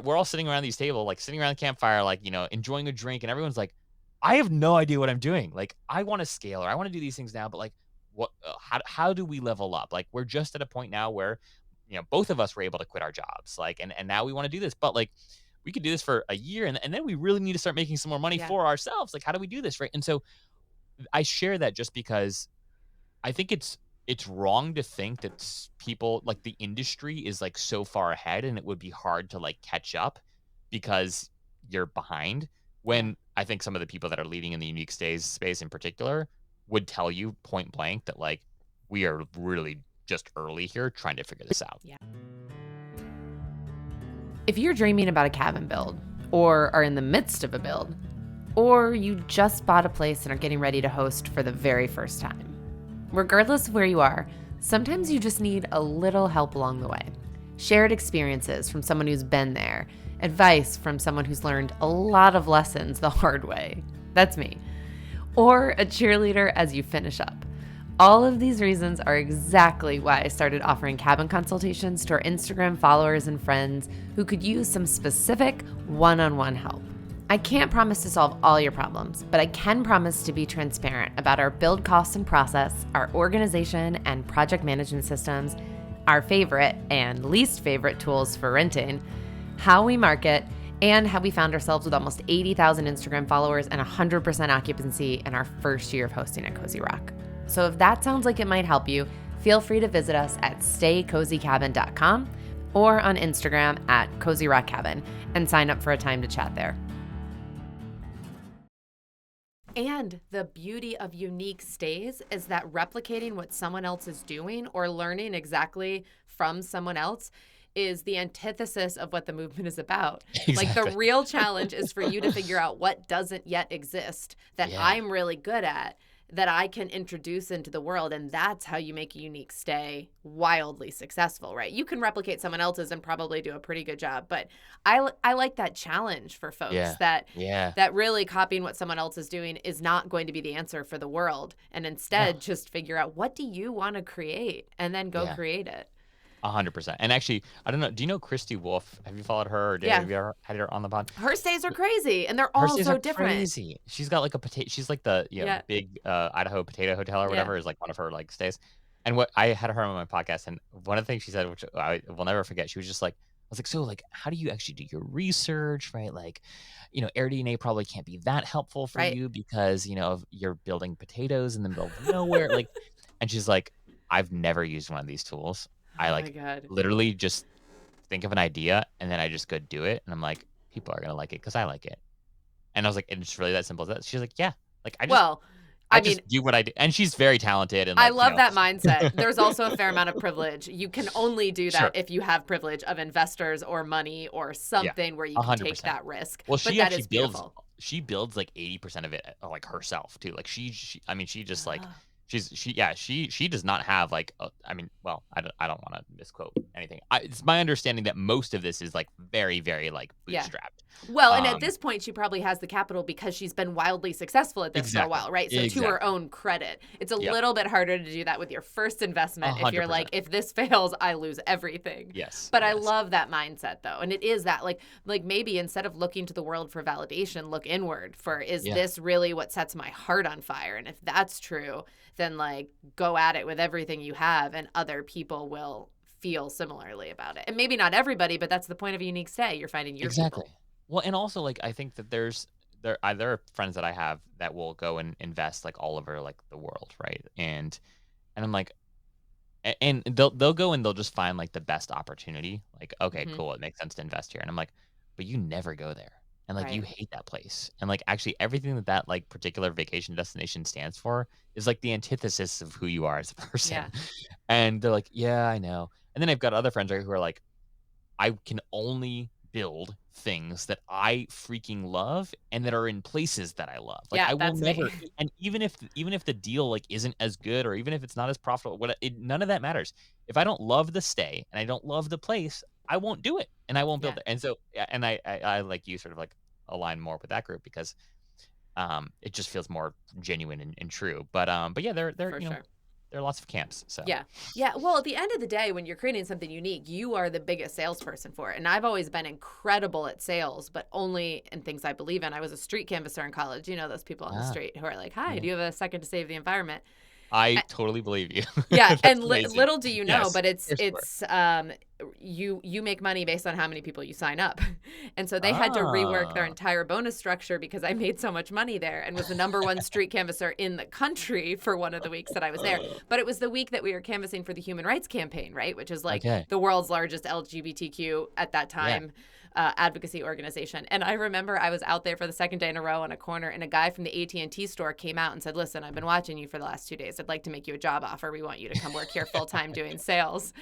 [SPEAKER 2] we're all sitting around these table, like sitting around the campfire, like, enjoying a drink, and everyone's like, I have no idea what I'm doing. Like, I want to scale or I want to do these things now, but like how do we level up? Like we're just at a point now where, both of us were able to quit our jobs. Like, and now we want to do this, but like we could do this for a year and then we really need to start making some more money
[SPEAKER 1] yeah.
[SPEAKER 2] for ourselves. Like, how do we do this? Right. And so I share that just because I think it's wrong to think that people like the industry is like so far ahead and it would be hard to like catch up because you're behind
[SPEAKER 1] Yeah.
[SPEAKER 2] when I think some of the people that are leading in the unique stays space in particular would tell you point blank that like we are really just early here trying to figure this out.
[SPEAKER 1] Yeah. If you're dreaming about a cabin build, or are in the midst of a build, or you just bought a place and are getting ready to host for the very first time, regardless of where you are, sometimes you just need a little help along the way. Shared experiences from someone who's been there, advice from someone who's learned a lot of lessons the hard way. That's me. Or a cheerleader as you finish up. All of these reasons are exactly why I started offering cabin consultations to our Instagram followers and friends who could use some specific one-on-one help. I can't promise to solve all your problems, but I can promise to be transparent about our build costs and process, our organization and project management systems, our favorite and least favorite tools for renting, how we market, and how we found ourselves with almost 80,000 Instagram followers and 100% occupancy in our first year of hosting at Cozy Rock. So if that sounds like it might help you, feel free to visit us at staycozycabin.com or on Instagram at Cozy Rock Cabin and sign up for a time to chat there. And the beauty of unique stays is that replicating what someone else is doing or learning exactly from someone else is the antithesis of what the movement is about. Like the
[SPEAKER 2] Exactly.
[SPEAKER 1] real challenge is for you to figure out what doesn't yet exist that
[SPEAKER 2] Yeah.
[SPEAKER 1] I'm really good at, that I can introduce into the world. And that's how you make a unique stay wildly successful, right? You can replicate someone else's and probably do a pretty good job. But I like that challenge for folks
[SPEAKER 2] Yeah.
[SPEAKER 1] that
[SPEAKER 2] Yeah.
[SPEAKER 1] that really copying what someone else is doing is not going to be the answer for the world. And
[SPEAKER 2] No.
[SPEAKER 1] instead, just figure out what do you want to create and then go
[SPEAKER 2] Yeah.
[SPEAKER 1] create it.
[SPEAKER 2] 100%. And actually, I don't know. Do you know Christy Wolf? Have you followed her or
[SPEAKER 1] Yeah.
[SPEAKER 2] have you ever had her on the pod?
[SPEAKER 1] Her stays are crazy and they're
[SPEAKER 2] Her
[SPEAKER 1] all
[SPEAKER 2] stays
[SPEAKER 1] so
[SPEAKER 2] are
[SPEAKER 1] different.
[SPEAKER 2] crazy. She's got like a potato. She's like the
[SPEAKER 1] Yeah.
[SPEAKER 2] big Idaho potato hotel or
[SPEAKER 1] Yeah.
[SPEAKER 2] whatever is like one of her like stays. And what I had her on my podcast, and one of the things she said, which I will never forget, she was just like, I was like, so like, how do you actually do your research, right? Like, AirDNA probably can't be that helpful for
[SPEAKER 1] Right.
[SPEAKER 2] you because you're building potatoes in the middle of nowhere, like. And she's like, I've never used one of these tools. I
[SPEAKER 1] Oh my
[SPEAKER 2] like
[SPEAKER 1] God.
[SPEAKER 2] literally just think of an idea and then I just go do it, and I'm like, people are gonna like it because I like it. And I was like, "And it's really that simple as that?" She's like, "Yeah." Like, I just
[SPEAKER 1] Well, I
[SPEAKER 2] I
[SPEAKER 1] mean,
[SPEAKER 2] just do what I do, and she's very talented and
[SPEAKER 1] I
[SPEAKER 2] like,
[SPEAKER 1] love that mindset. There's also a fair amount of privilege. You can only do that
[SPEAKER 2] sure.
[SPEAKER 1] if you have privilege of investors or money or
[SPEAKER 2] Yeah.
[SPEAKER 1] something where you can take
[SPEAKER 2] 100%.
[SPEAKER 1] that risk.
[SPEAKER 2] Well,
[SPEAKER 1] But
[SPEAKER 2] she
[SPEAKER 1] that
[SPEAKER 2] actually
[SPEAKER 1] is
[SPEAKER 2] builds
[SPEAKER 1] beautiful.
[SPEAKER 2] she builds like 80% of it like herself too. Like she I mean, she just like
[SPEAKER 1] Oh,
[SPEAKER 2] she does not have like I mean, well, I don't want to misquote anything. It's my understanding that most of this is like very very like
[SPEAKER 1] yeah.
[SPEAKER 2] bootstrapped.
[SPEAKER 1] Well, and at
[SPEAKER 2] Um
[SPEAKER 1] this point, she probably has the capital because she's been wildly successful at this for a
[SPEAKER 2] exactly.
[SPEAKER 1] while, right? So, to her
[SPEAKER 2] Exactly.
[SPEAKER 1] own credit, it's a
[SPEAKER 2] Yep.
[SPEAKER 1] little bit harder to do that with your first investment if you're like,
[SPEAKER 2] 100%.
[SPEAKER 1] if this fails, I lose everything.
[SPEAKER 2] Yes.
[SPEAKER 1] But I
[SPEAKER 2] Yes.
[SPEAKER 1] love that mindset though. And it is that like maybe instead of looking to the world for validation, look inward for is
[SPEAKER 2] Yeah.
[SPEAKER 1] this really what sets my heart on fire? And if that's true, then like go at it with everything you have and other people will feel similarly about it. And maybe not everybody, but that's the point of a unique stay. You're finding your
[SPEAKER 2] Exactly.
[SPEAKER 1] people.
[SPEAKER 2] Well, and also like I think that there are friends that I have that will go and invest like all over like the world, right? And I'm like and they'll go and they'll just find like the best opportunity. Like, okay,
[SPEAKER 1] Mhm.
[SPEAKER 2] cool, it makes sense to invest here. And I'm like, but you never go there. And like you
[SPEAKER 1] Right.
[SPEAKER 2] hate that place. And like actually everything that that like particular vacation destination stands for is like the antithesis of who you are as a
[SPEAKER 1] Yeah.
[SPEAKER 2] person. And they're like, yeah, I know. And then I've got other friends right who are like, I can only build things that I freaking love and that are in places that I love. Like
[SPEAKER 1] Yeah,
[SPEAKER 2] I will
[SPEAKER 1] that's me.
[SPEAKER 2] never and even if the deal like isn't as good or even if it's not as profitable, none of that matters. If I don't love the stay and I don't love the place, I won't do it and I won't build
[SPEAKER 1] Yeah,
[SPEAKER 2] it. And so and I like you sort of like align more with that group because it just feels more genuine and true. But yeah, they're
[SPEAKER 1] for
[SPEAKER 2] you know,
[SPEAKER 1] sure.
[SPEAKER 2] there are lots of camps. So
[SPEAKER 1] Yeah. Yeah. Well, at the end of the day, when you're creating something unique, you are the biggest salesperson for it. And I've always been incredible at sales, but only in things I believe in. I was a street canvasser in college. You know, those people on the
[SPEAKER 2] ah,
[SPEAKER 1] street who are like, hi,
[SPEAKER 2] yeah.
[SPEAKER 1] do you have a second to save the environment?
[SPEAKER 2] I totally believe you.
[SPEAKER 1] Yeah, and
[SPEAKER 2] That's amazing.
[SPEAKER 1] little do you know,
[SPEAKER 2] Yes,
[SPEAKER 1] but it's
[SPEAKER 2] for sure.
[SPEAKER 1] it's you make money based on how many people you sign up. And so they had to rework their
[SPEAKER 2] Ah.
[SPEAKER 1] entire bonus structure because I made so much money there and was the number one street canvasser in the country for one of the weeks that I was there. But it was the week that we were canvassing for the Human Rights Campaign, right? Which is like
[SPEAKER 2] Okay.
[SPEAKER 1] the world's largest LGBTQ at that
[SPEAKER 2] Yeah.
[SPEAKER 1] time advocacy organization. And I remember I was out there for the second day in a row on a corner, and a guy from the AT&T store came out and said, "Listen, I've been watching you for the last 2 days. I'd like to make you a job offer. We want you to come work here full time doing sales."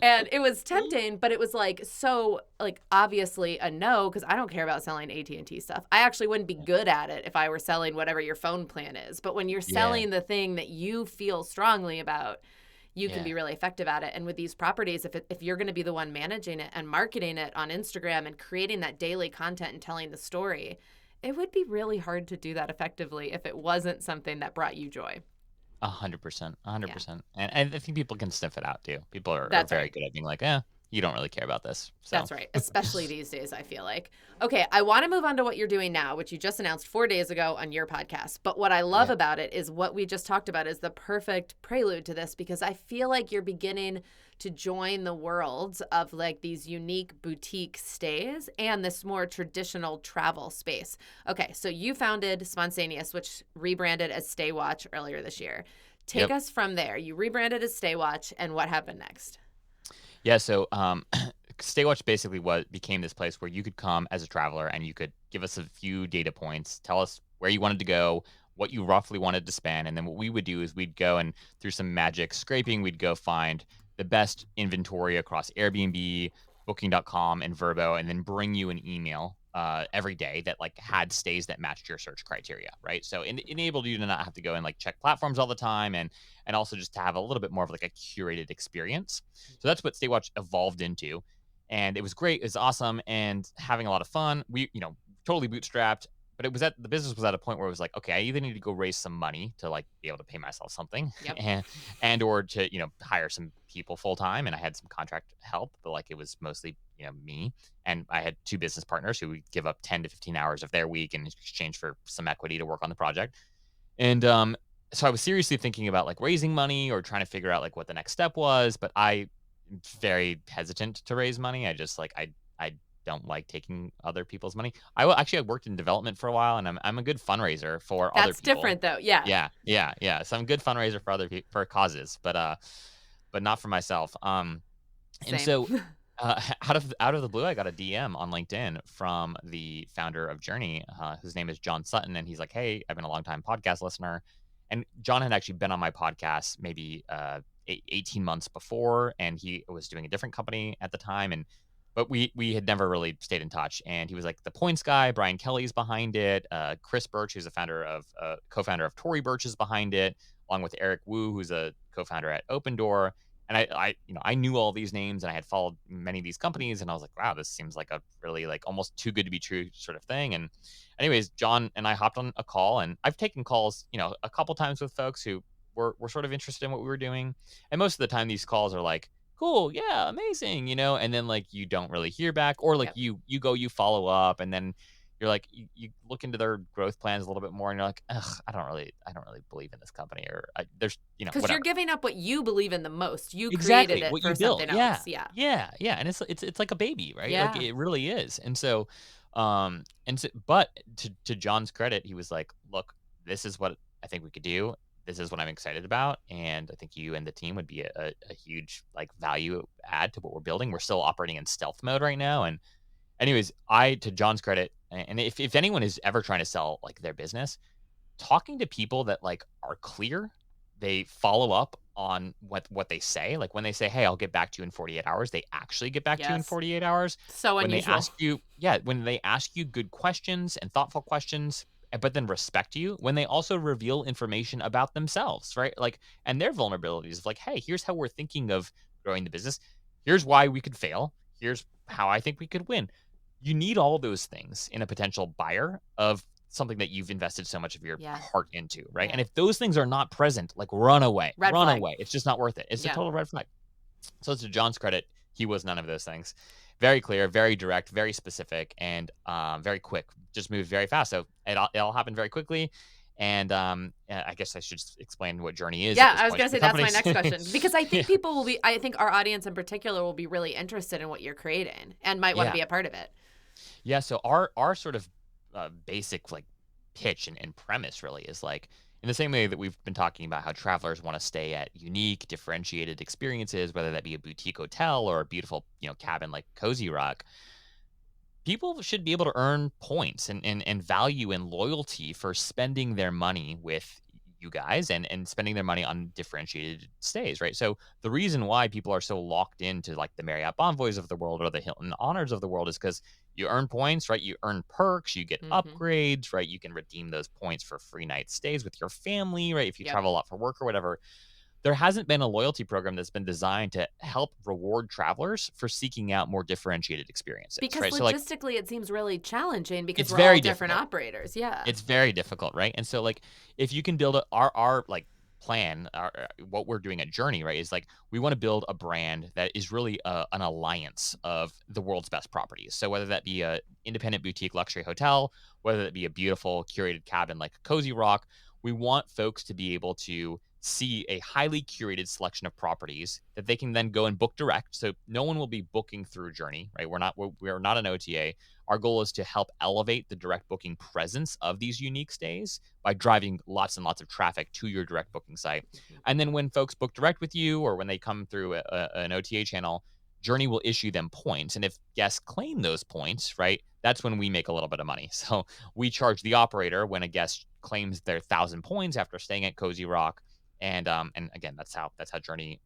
[SPEAKER 1] And it was tempting, but it was like so like obviously a no because I don't care about selling AT&T stuff. I actually wouldn't be good at it if I were selling whatever your phone plan is. But when you're
[SPEAKER 2] Yeah.
[SPEAKER 1] selling the thing that you feel strongly about, you can
[SPEAKER 2] Yeah.
[SPEAKER 1] be really effective at it. And with these properties, if you're going to be the one managing it and marketing it on Instagram and creating that daily content and telling the story, it would be really hard to do that effectively if it wasn't something that brought you joy.
[SPEAKER 2] 100%.
[SPEAKER 1] Yeah,
[SPEAKER 2] 100%. And I think people can sniff it out too. People are
[SPEAKER 1] that's
[SPEAKER 2] very
[SPEAKER 1] right.
[SPEAKER 2] good at being like, "Eh, you don't really care about this." So
[SPEAKER 1] That's right, especially these days, I feel like. Okay, I want to move on to what you're doing now, which you just announced 4 days ago on your podcast. But what I love
[SPEAKER 2] yeah.
[SPEAKER 1] about it is what we just talked about is the perfect prelude to this because I feel like you're beginning to join the worlds of like these unique boutique stays and this more traditional travel space. Okay, so you founded Spontaneous, which rebranded as Stay Watch earlier this year. Take
[SPEAKER 2] Yep.
[SPEAKER 1] us from there. You rebranded as Stay Watch, and what happened next?
[SPEAKER 2] Yeah, so Staywatch basically was became this place where you could come as a traveler and you could give us a few data points, tell us where you wanted to go, what you roughly wanted to spend, and then what we would do is we'd go and through some magic scraping, we'd go find the best inventory across Airbnb, Booking.com, and Vrbo, and then bring you an email every day that like had stays that matched your search criteria, right? So it enabled you to not have to go and like check platforms all the time, and also just to have a little bit more of like a curated experience. So that's what Staywatch evolved into. And it was great. It was awesome and having a lot of fun. We, totally bootstrapped, but the business was at a point where it was like, okay, I either need to go raise some money to like be able to pay myself something
[SPEAKER 1] Yep.
[SPEAKER 2] and or to, hire some people full time. And I had some contract help, but like it was mostly, me. And I had two business partners who would give up 10 to 15 hours of their week in exchange for some equity to work on the project. And so I was seriously thinking about like raising money or trying to figure out like what the next step was, but I am very hesitant to raise money. I just like I don't like taking other people's money. Actually I worked in development for a while, and I'm a good fundraiser for other
[SPEAKER 1] That's
[SPEAKER 2] people.
[SPEAKER 1] different though. Yeah.
[SPEAKER 2] Yeah, yeah, yeah. So I'm a good fundraiser for other people for causes, but not for myself. And
[SPEAKER 1] Same.
[SPEAKER 2] so out of the blue, I got a DM on LinkedIn from the founder of Journey, whose name is John Sutton, and he's like, "Hey, I've been a long time podcast listener, And John had actually been on my podcast maybe 18 months before, and he was doing a different company at the time. But we had never really stayed in touch. And he was like the points guy. Brian Kelly's behind it. Chris Birch, who's a co-founder of Tory Burch, is behind it, along with Eric Wu, who's a co-founder at Open Door. And I knew all these names, and I had followed many of these companies, and I was like, wow, this seems like a really like almost too good to be true sort of thing. And anyways, John and I hopped on a call, and I've taken calls, a couple times with folks who were sort of interested in what we were doing. And most of the time these calls are like, cool, yeah, amazing, and then like you don't really hear back, or like
[SPEAKER 1] Yep.
[SPEAKER 2] you follow up, and then you're like you look into their growth plans a little bit more, and you're like, ugh, I don't really believe in this company, or there's
[SPEAKER 1] Because you're
[SPEAKER 2] whatever.
[SPEAKER 1] giving up what you believe in the most. You created
[SPEAKER 2] Exactly,
[SPEAKER 1] it
[SPEAKER 2] what you
[SPEAKER 1] for
[SPEAKER 2] built.
[SPEAKER 1] something
[SPEAKER 2] Yeah.
[SPEAKER 1] else. Yeah.
[SPEAKER 2] Yeah, yeah, and it's like a baby, right? Like,
[SPEAKER 1] Yeah.
[SPEAKER 2] it really is, but to John's credit, he was like, "Look, this is what I think we could do. This is what I'm excited about, and I think you and the team would be a huge, like, value add to what we're building." We're still operating in stealth mode right now, and anyways, to John's credit, and if anyone is ever trying to sell, like, their business, talking to people that like are clear, they follow up on what they say. Like when they say, "Hey, I'll get back to you in 48 hours," they actually get back to you in
[SPEAKER 1] Yes.
[SPEAKER 2] 48 hours.
[SPEAKER 1] So
[SPEAKER 2] When they
[SPEAKER 1] unusual.
[SPEAKER 2] ask you, yeah, when they ask you good questions and thoughtful questions, but then respect you, when they also reveal information about themselves, right? Like, and their vulnerabilities of like, "Hey, here's how we're thinking of growing the business. Here's why we could fail. Here's how I think we could win." You need all those things in a potential buyer of something that you've invested so much of your
[SPEAKER 1] Yeah.
[SPEAKER 2] heart into, right? And
[SPEAKER 1] Yeah.
[SPEAKER 2] if those things are not present, like run away,
[SPEAKER 1] Red
[SPEAKER 2] run
[SPEAKER 1] flag.
[SPEAKER 2] away. It's just not worth it. It's a
[SPEAKER 1] Yeah.
[SPEAKER 2] total red flag. So to John's credit, he was none of those things. Very clear, very direct, very specific, and very quick. Just moved very fast. So it all happened very quickly. And I guess I should just explain what Journey is at
[SPEAKER 1] Yeah,
[SPEAKER 2] this
[SPEAKER 1] I was
[SPEAKER 2] point
[SPEAKER 1] gonna
[SPEAKER 2] for the
[SPEAKER 1] say that's my
[SPEAKER 2] companies.
[SPEAKER 1] next question because I
[SPEAKER 2] Yeah,
[SPEAKER 1] think I think our audience in particular will be really interested in what you're creating and might want to
[SPEAKER 2] yeah.
[SPEAKER 1] be a part of it.
[SPEAKER 2] Yeah, so our sort of basic like pitch and premise really is like in the same way that we've been talking about how travelers want to stay at unique, differentiated experiences, whether that be a boutique hotel or a beautiful, cabin like Cozy Rock. People should be able to earn points and value and loyalty for spending their money with you guys and spending their money on differentiated stays, right? So the reason why people are so locked into like the Marriott Bonvoys of the world or the Hilton Honors of the world is because you earn points, right? You earn perks, you get
[SPEAKER 1] Mhm.
[SPEAKER 2] upgrades, right? You can redeem those points for free night stays with your family, right? If you
[SPEAKER 1] Yep.
[SPEAKER 2] travel a lot for work or whatever. There hasn't been a loyalty program that's been designed to help reward travelers for seeking out more differentiated experiences,
[SPEAKER 1] Because
[SPEAKER 2] right? So like
[SPEAKER 1] logistically it seems really challenging because
[SPEAKER 2] it's
[SPEAKER 1] we're all
[SPEAKER 2] very
[SPEAKER 1] different
[SPEAKER 2] difficult.
[SPEAKER 1] operators. Yeah.
[SPEAKER 2] It's very difficult, right? And so, like, if you can build our like plan, what we're doing at Journey, right, is like we want to build a brand that is really an alliance of the world's best properties. So whether that be a independent boutique luxury hotel, whether it be a beautiful curated cabin like Cozy Rock, we want folks to be able to see a highly curated selection of properties that they can then go and book direct. So no one will be booking through Journey, right? We're not an OTA. Our goal is to help elevate the direct booking presence of these unique stays by driving lots and lots of traffic to your direct booking site.
[SPEAKER 1] Mhm.
[SPEAKER 2] And then when folks book direct with you or when they come through an OTA channel, Journey will issue them points. And if guests claim those points, right, that's when we make a little bit of money. So we charge the operator when a guest claims their 1,000 points after staying at Cozy Rock. And again, that's how Journey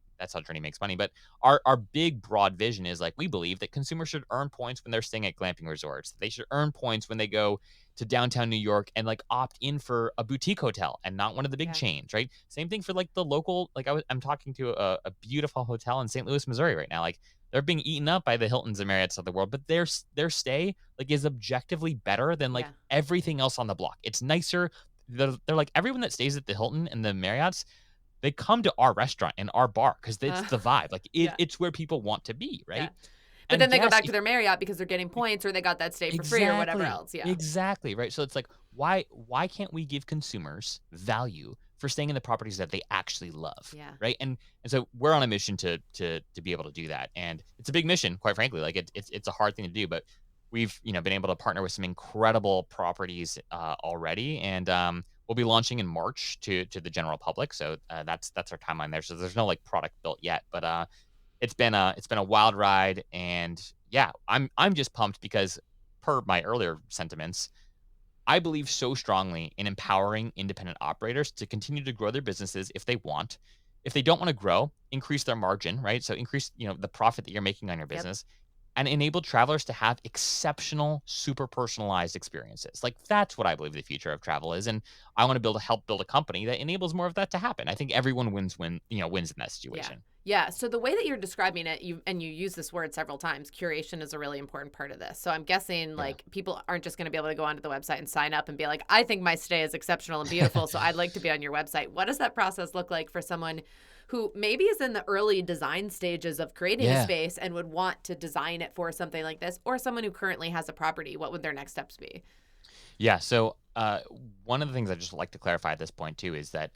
[SPEAKER 2] makes money. But our big broad vision is like we believe that consumers should earn points when they're staying at glamping resorts. They should earn points when they go to downtown New York and like opt in for a boutique hotel and not one of the big
[SPEAKER 1] Yeah.
[SPEAKER 2] chains, right? Same thing for like the local. Like I'm talking to a beautiful hotel in St. Louis, Missouri right now. Like they're being eaten up by the Hiltons and Marriotts of the world, but their stay like is objectively better than like
[SPEAKER 1] Yeah.
[SPEAKER 2] everything else on the block. It's nicer. They're like everyone that stays at the Hilton and the Marriotts, they come to our restaurant and our bar because it's
[SPEAKER 1] Uh,
[SPEAKER 2] the vibe. Like
[SPEAKER 1] yeah.
[SPEAKER 2] it's where people want to be,
[SPEAKER 1] Yeah.
[SPEAKER 2] right?
[SPEAKER 1] But
[SPEAKER 2] And
[SPEAKER 1] then they go
[SPEAKER 2] yes,
[SPEAKER 1] back to their Marriott because they're getting points or they got that stay for free or whatever
[SPEAKER 2] exactly,
[SPEAKER 1] else. Yeah.
[SPEAKER 2] exactly, right. So it's like why can't we give consumers value for staying in the properties that they actually love,
[SPEAKER 1] Yeah.
[SPEAKER 2] right? And so we're on a mission to be able to do that, and it's a big mission, quite frankly. Like it's a hard thing to do, but we've been able to partner with some incredible properties already, and we'll be launching in March to the general public. So that's our timeline there. So there's no like product built yet, but it's been a wild ride, and yeah, I'm just pumped because per my earlier sentiments, I believe so strongly in empowering independent operators to continue to grow their businesses if they want. If they don't want to grow, increase their margin, right? So increase, the profit that you're making on your
[SPEAKER 1] Yep.
[SPEAKER 2] business and enable travelers to have exceptional, super personalized experiences. Like that's what I believe the future of travel is. And I want to help build a company that enables more of that to happen. I think everyone wins in that
[SPEAKER 1] Yeah.
[SPEAKER 2] situation.
[SPEAKER 1] Yeah. So the way that you're describing it, you use this word several times, curation is a really important part of this. So I'm guessing
[SPEAKER 2] Yeah.
[SPEAKER 1] like people aren't just going to be able to go onto the website and sign up and be like, I think my stay is exceptional and beautiful, so I'd like to be on your website. What does that process look like for someone who maybe is in the early design stages of creating a
[SPEAKER 2] Yeah.
[SPEAKER 1] space and would want to design it for something like this, or someone who currently has a property? What would their next steps be?
[SPEAKER 2] Yeah. So one of the things I just like to clarify at this point too is that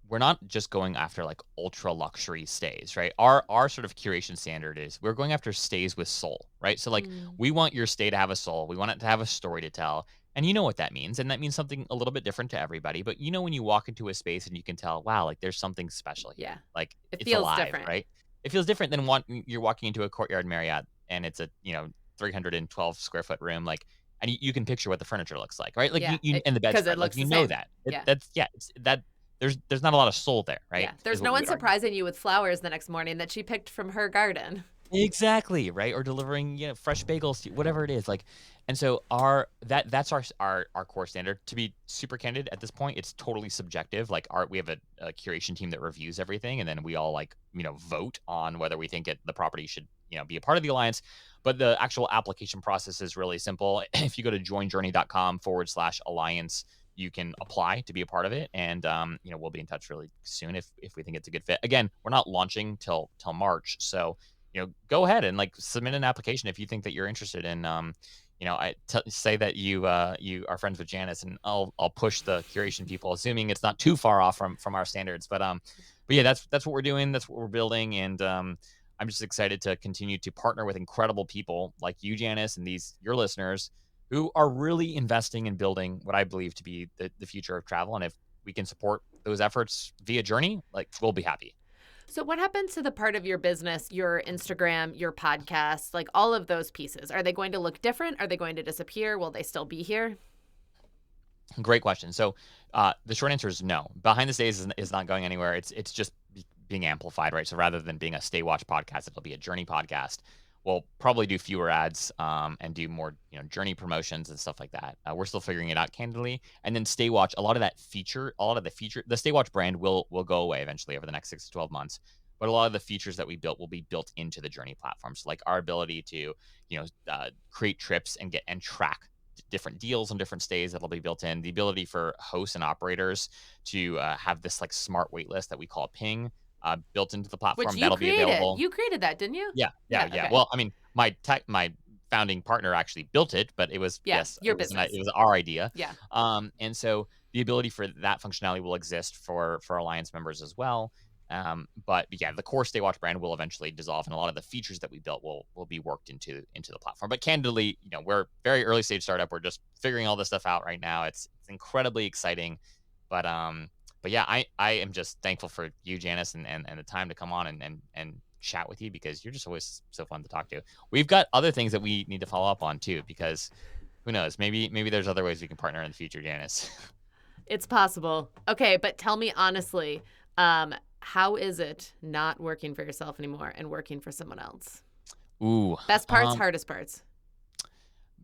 [SPEAKER 2] we're not just going after like ultra luxury stays, right? Our sort of curation standard is we're going after stays with soul, right? So like
[SPEAKER 1] Mm.
[SPEAKER 2] we want your stay to have a soul. We want it to have a story to tell. And you know what that means. And that means something a little bit different to everybody. But when you walk into a space and you can tell, wow, like there's something special here.
[SPEAKER 1] Yeah.
[SPEAKER 2] Like
[SPEAKER 1] It
[SPEAKER 2] it's
[SPEAKER 1] feels
[SPEAKER 2] alive,
[SPEAKER 1] different.
[SPEAKER 2] right? It feels different than you're walking into a Courtyard Marriott and it's a, 312 square foot room. Like and you can picture what the furniture looks like, right? Like
[SPEAKER 1] Yeah.
[SPEAKER 2] and the
[SPEAKER 1] Because it
[SPEAKER 2] bedspread, like
[SPEAKER 1] looks the same.
[SPEAKER 2] that.
[SPEAKER 1] Yeah.
[SPEAKER 2] That's yeah, it's that there's not a lot of soul there, right?
[SPEAKER 1] Yeah. There's
[SPEAKER 2] Is
[SPEAKER 1] no
[SPEAKER 2] what we
[SPEAKER 1] one
[SPEAKER 2] would argue.
[SPEAKER 1] surprising you with flowers the next morning that she picked from her garden.
[SPEAKER 2] Exactly, right? Or delivering, fresh bagels, whatever it is. Like, and so that's our core standard. To be super candid, at this point, it's totally subjective. Like we have a curation team that reviews everything, and then we all vote on whether we think the property should be a part of the alliance. But the actual application process is really simple. If you go to joinjourney.com/alliance, you can apply to be a part of it, and we'll be in touch really soon if we think it's a good fit. Again, we're not launching till March, so go ahead and submit an application if you think that you're interested in. Say that you are friends with Janice, and I'll push the curation people, assuming it's not too far off from our standards. But yeah, that's what we're doing. That's what we're building, and I'm just excited to continue to partner with incredible people like you, Janice, and your listeners who are really investing in building what I believe to be the future of travel. And if we can support those efforts via Journey, we'll be happy.
[SPEAKER 1] So what happens to the part of your business, your Instagram, your podcast, like all of those pieces? Are they going to look different? Are they going to disappear? Will they still be here?
[SPEAKER 2] Great question. So the short answer is no. Behind the Stays is not going anywhere. It's just being amplified, right? So rather than being a Stay Watch podcast, it'll be a Journey podcast. We'll probably do fewer ads and do more, Journey promotions and stuff like that. We're still figuring it out candidly. And then Stay Watch, a lot of the Stay Watch brand will go away eventually over the next 6 to 12 months. But a lot of the features that we built will be built into the Journey platform. So like our ability to, create trips and track different deals and different stays that'll be built in. The ability for hosts and operators to have this smart wait list that we call Ping built into the
[SPEAKER 1] Which
[SPEAKER 2] platform.
[SPEAKER 1] you
[SPEAKER 2] That'll be
[SPEAKER 1] created.
[SPEAKER 2] available.
[SPEAKER 1] You created that, didn't you?
[SPEAKER 2] Yeah.
[SPEAKER 1] Okay.
[SPEAKER 2] Well, I mean, my founding partner actually built it, but it was
[SPEAKER 1] Your
[SPEAKER 2] it
[SPEAKER 1] business.
[SPEAKER 2] was our idea.
[SPEAKER 1] Yeah.
[SPEAKER 2] And so the ability for that functionality will exist for Alliance members as well. But yeah, the core Stay Watch brand will eventually dissolve, and a lot of the features that we built will be worked into the platform. But candidly, we're very early stage startup. We're just figuring all this stuff out right now. It's incredibly exciting, but yeah, I am just thankful for you, Janice, and the time to come on and chat with you, because you're just always so fun to talk to. We've got other things that we need to follow up on too, because who knows, maybe there's other ways we can partner in the future, Janice.
[SPEAKER 1] It's possible. Okay, but tell me honestly, how is it not working for yourself anymore and working for someone else?
[SPEAKER 2] Ooh.
[SPEAKER 1] Best parts, hardest parts.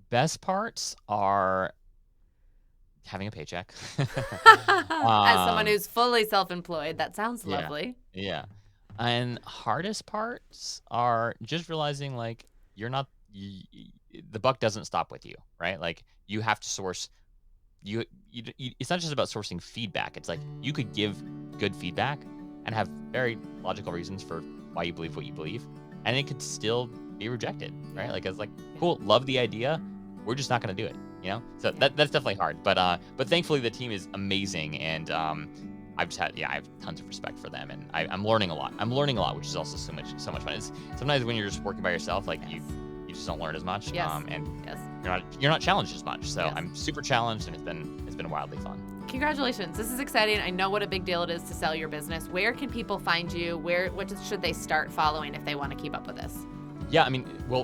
[SPEAKER 2] Best parts are having a paycheck.
[SPEAKER 1] As someone who's fully self-employed, that sounds lovely.
[SPEAKER 2] Yeah. And hardest parts are just realizing you're not the buck doesn't stop with you, right? Like you have to source it's not just about sourcing feedback. It's like you could give good feedback and have very logical reasons for why you believe what you believe, and it could still be rejected, right? Like it's like, cool, love the idea, we're just not going to do it, So that's definitely hard, but thankfully the team is amazing, and I have tons of respect for them, and I'm learning a lot. Which is also so much fun. It's sometimes when you're just working by yourself, you just don't learn as much, you're not challenged as much. So I'm super challenged, and it's been wildly fun.
[SPEAKER 1] Congratulations. This is exciting. I know what a big deal it is to sell your business. Where can people find you? What should they start following if they want to keep up with this?
[SPEAKER 2] Yeah, I mean, we'll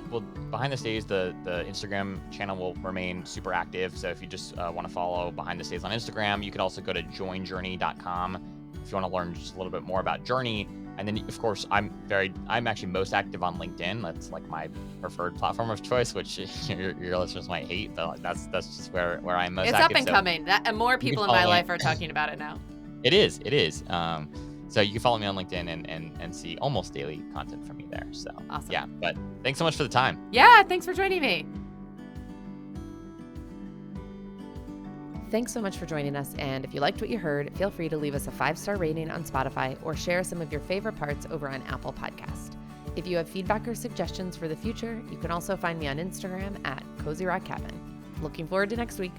[SPEAKER 2] behind the stays, the Instagram channel will remain super active. So if you just want to follow behind the stays on Instagram, you can also go to joinjourney.com if you want to learn just a little bit more about Journey. And then, of course, I'm actually most active on LinkedIn. That's like my preferred platform of choice, which your listeners might hate, but that's just where I'm most
[SPEAKER 1] It's
[SPEAKER 2] active.
[SPEAKER 1] up and coming. And more people in my life are talking about it now.
[SPEAKER 2] It is. So you can follow me on LinkedIn and see almost daily content from me there. So
[SPEAKER 1] awesome.
[SPEAKER 2] Yeah, but thanks so much for the time.
[SPEAKER 1] Yeah, thanks for joining me. Thanks so much for joining us, and if you liked what you heard, feel free to leave us a 5-star rating on Spotify or share some of your favorite parts over on Apple Podcast. If you have feedback or suggestions for the future, you can also find me on Instagram at Cozy Rock Cabin. Looking forward to next week.